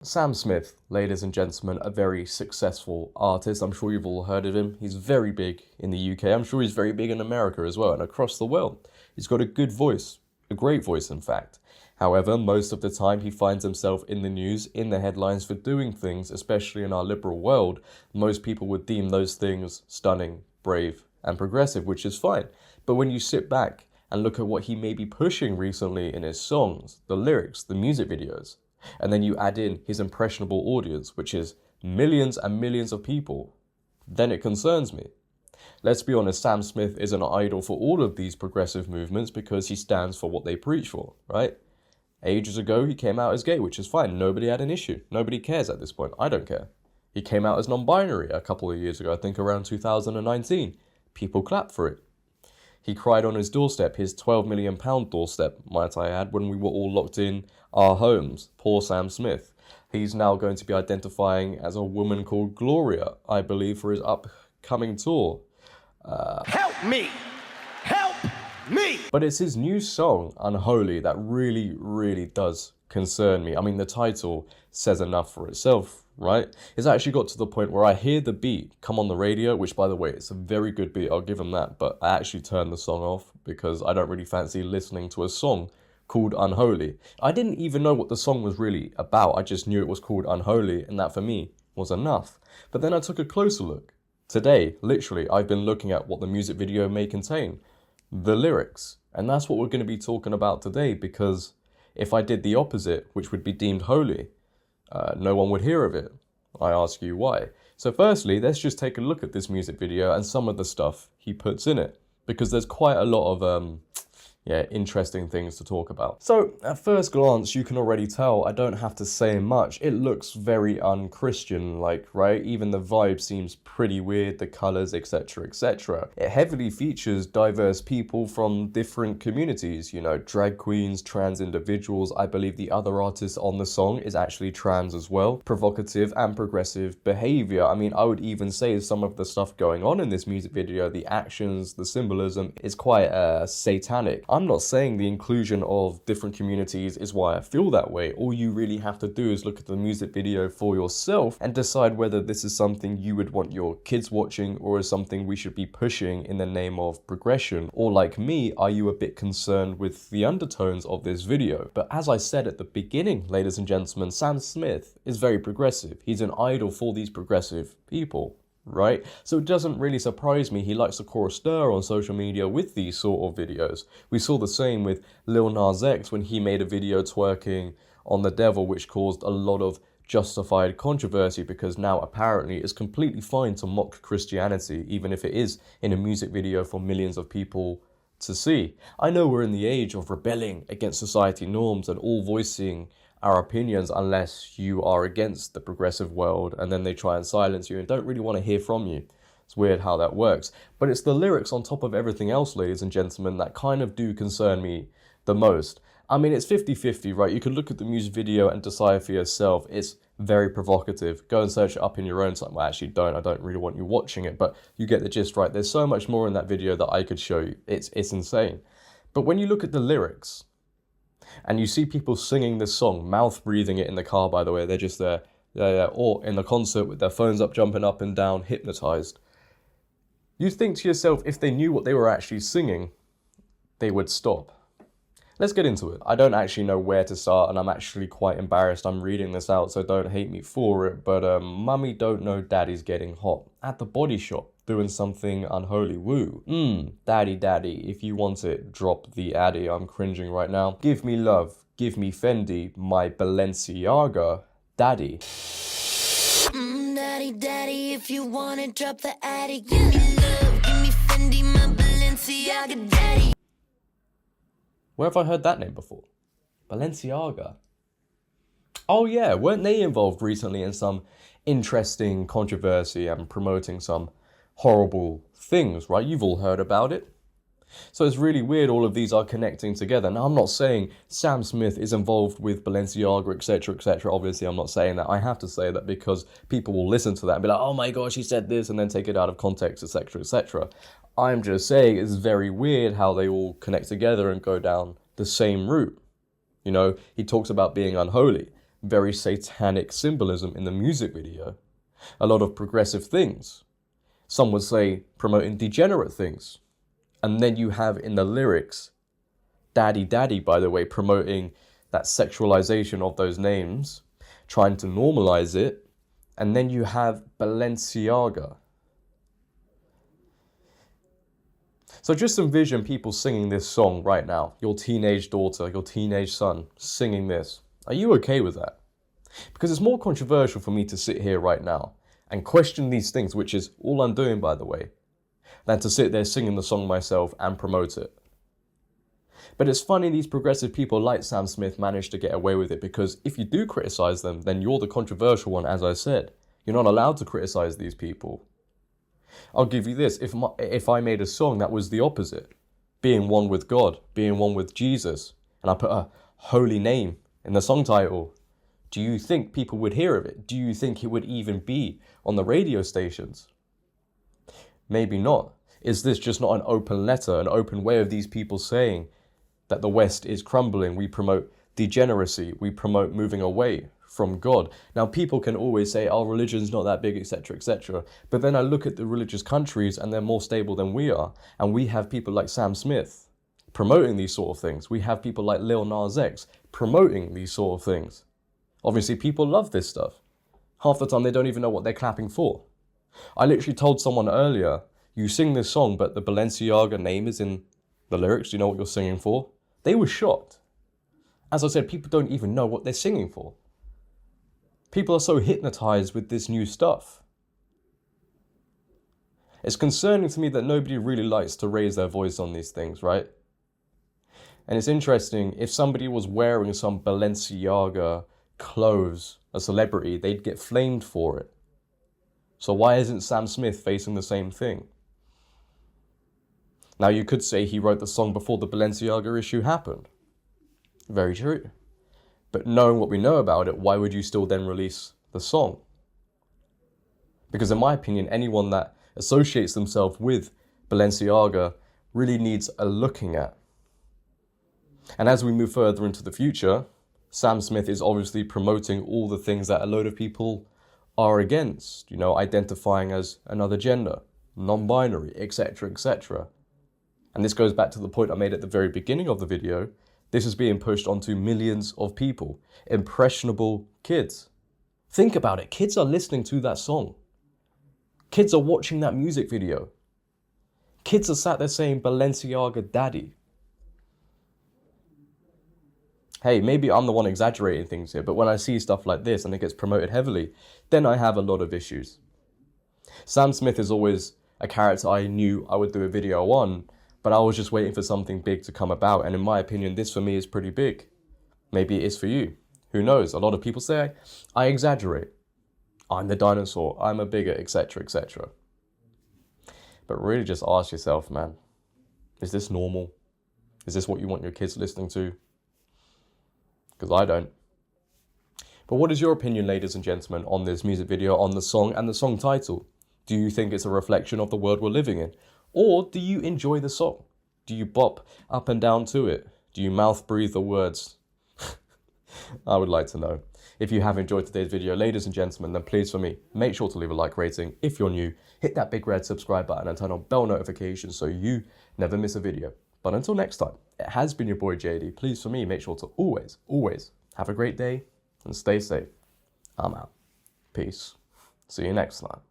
Sam Smith, ladies and gentlemen, a very successful artist. I'm sure you've all heard of him. He's very big in the UK. I'm sure he's very big in America as well and across the world. He's got a good voice, a great voice in fact. However, most of the time he finds himself in the news, in the headlines for doing things, especially in our liberal world. Most people would deem those things stunning, brave and progressive, which is fine. But when you sit back and look at what he may be pushing recently in his songs, the lyrics, the music videos, and then you add in his impressionable audience, which is millions and millions of people, then it concerns me. Let's be honest, Sam Smith is an idol for all of these progressive movements because he stands for what they preach for, right? Ages ago, he came out as gay, which is fine. Nobody had an issue. Nobody cares at this point. I don't care. He came out as non-binary a couple of years ago, I think around 2019. People clapped for it. He cried on his doorstep, his £12 million doorstep, might I add, when we were all locked in our homes. Poor Sam Smith. He's now going to be identifying as a woman called Gloria, I believe, for his upcoming tour. Help me! Help me! But it's his new song, Unholy, that really does concern me. I mean, the title says enough for itself, right? It's actually got to the point where I hear the beat come on the radio, which, by the way, it's a very good beat, I'll give him that, but I actually turned the song off because I don't really fancy listening to a song called Unholy. I didn't even know what the song was really about. I just knew it was called Unholy, and that for me was enough. But then I took a closer look. Today, literally, I've been looking at what the music video may contain, the lyrics, and that's what we're going to be talking about today, because if I did the opposite, which would be deemed holy, no one would hear of it. I ask you why. So firstly, let's just take a look at this music video and some of the stuff he puts in it, because there's quite a lot of interesting things to talk about. So at first glance, you can already tell I don't have to say much. It looks very un-Christian-like, right? Even the vibe seems pretty weird, the colors, etc, etc. It heavily features diverse people from different communities, you know, drag queens, trans individuals. I believe the other artist on the song is actually trans as well. Provocative and progressive behavior. I mean, I would even say some of the stuff going on in this music video, the actions, the symbolism, is quite satanic. I'm not saying the inclusion of different communities is why I feel that way. All you really have to do is look at the music video for yourself and decide whether this is something you would want your kids watching or is something we should be pushing in the name of progression. Or like me, are you a bit concerned with the undertones of this video? But as I said at the beginning, ladies and gentlemen, Sam Smith is very progressive. He's an idol for these progressive people. Right? So it doesn't really surprise me he likes to cause stir on social media with these sort of videos. We saw the same with Lil Nas X when he made a video twerking on the devil, which caused a lot of justified controversy because now apparently it's completely fine to mock Christianity, even if it is in a music video for millions of people to see. I know we're in the age of rebelling against society norms and all voicing our opinions unless you are against the progressive world, and then they try and silence you and don't really want to hear from you. It's weird how that works. But it's the lyrics on top of everything else, ladies and gentlemen, that kind of do concern me the most. I mean, it's 50-50, right? You can look at the music video and decide for yourself. It's very provocative. Go and search it up in your own time. Well, actually don't. I don't really want you watching it, but you get the gist, right? There's so much more in that video that I could show you. It's insane. But when you look at the lyrics, and you see people singing this song, mouth breathing it in the car, by the way, they're just there, or in the concert with their phones up, jumping up and down, hypnotized. You think to yourself, if they knew what they were actually singing, they would stop. Let's get into it. I don't actually know where to start, and I'm actually quite embarrassed. I'm reading this out, so don't hate me for it, but mummy don't know daddy's getting hot at the body shop, doing something unholy. Woo. Daddy, if you want it, drop the addy. I'm cringing right now. Give me love, give me Fendi, my Balenciaga, daddy. Daddy, if you want it, drop the addy. Give me love, give me Fendi, my Balenciaga, daddy. Where have I heard that name before? Balenciaga. Oh yeah, weren't they involved recently in some interesting controversy and promoting some horrible things, right? You've all heard about it. So it's really weird all of these are connecting together. Now, I'm not saying Sam Smith is involved with Balenciaga, etc, etc. Obviously, I'm not saying that. I have to say that because people will listen to that and be like, oh my gosh, he said this, and then take it out of context, etc, etc. I'm just saying it's very weird how they all connect together and go down the same route. You know, he talks about being unholy. very satanic symbolism in the music video. A lot of progressive things. Some would say promoting degenerate things. And then you have in the lyrics, Daddy Daddy, by the way, promoting that sexualization of those names, trying to normalize it. And then you have Balenciaga. So just envision people singing this song right now. Your teenage daughter, your teenage son singing this. Are you okay with that? Because it's more controversial for me to sit here right now and question these things, which is all I'm doing, by the way, than to sit there singing the song myself and promote it. But it's funny these progressive people like Sam Smith manage to get away with it, because if you do criticize them, then you're the controversial one, as I said. You're not allowed to criticize these people. I'll give you this. If I made a song that was the opposite, being one with God, being one with Jesus, and I put a holy name in the song title, do you think people would hear of it? Do you think it would even be on the radio stations? Maybe not. Is this just not an open letter, an open way of these people saying that the West is crumbling? We promote degeneracy. We promote moving away from God. Now, people can always say, oh, religion's not that big, etc., etc. But then I look at the religious countries and they're more stable than we are. And we have people like Sam Smith promoting these sort of things. We have people like Lil Nas X promoting these sort of things. Obviously, people love this stuff. Half the time, they don't even know what they're clapping for. I literally told someone earlier, you sing this song, but the Balenciaga name is in the lyrics. Do you know what you're singing for? They were shocked. As I said, people don't even know what they're singing for. People are so hypnotized with this new stuff. It's concerning to me that nobody really likes to raise their voice on these things, right? And it's interesting, if somebody was wearing some Balenciaga clothes, a celebrity, they'd get flamed for it. So why isn't Sam Smith facing the same thing? Now, you could say he wrote the song before the Balenciaga issue happened. Very true. But knowing what we know about it, why would you still then release the song? Because in my opinion, anyone that associates themselves with Balenciaga really needs a looking at. And as we move further into the future, Sam Smith is obviously promoting all the things that a load of people are against, identifying as another gender, non-binary, etc., etc. And this goes back to the point I made at the very beginning of the video. This is being pushed onto millions of people, impressionable kids. Think about it. Kids are listening to that song. Kids are watching that music video. Kids are sat there saying Balenciaga daddy. Hey, maybe I'm the one exaggerating things here, but when I see stuff like this and it gets promoted heavily, then I have a lot of issues. Sam Smith is always a character I knew I would do a video on, but I was just waiting for something big to come about. And in my opinion, this for me is pretty big. Maybe it is for you. Who knows? A lot of people say I exaggerate. I'm the dinosaur. I'm a bigot, etc., etc. But really just ask yourself, man, is this normal? Is this what you want your kids listening to? Because I don't. But what is your opinion, ladies and gentlemen, on this music video, on the song and the song title? Do you think it's a reflection of the world we're living in? Or do you enjoy the song? Do you bop up and down to it? Do you mouth breathe the words? I would like to know. If you have enjoyed today's video, ladies and gentlemen, then please for me, make sure to leave a like rating. If you're new, hit that big red subscribe button and turn on bell notifications so you never miss a video. But until next time, it has been your boy JD. Please for me, make sure to always, always have a great day and stay safe. I'm out. Peace. See you next time.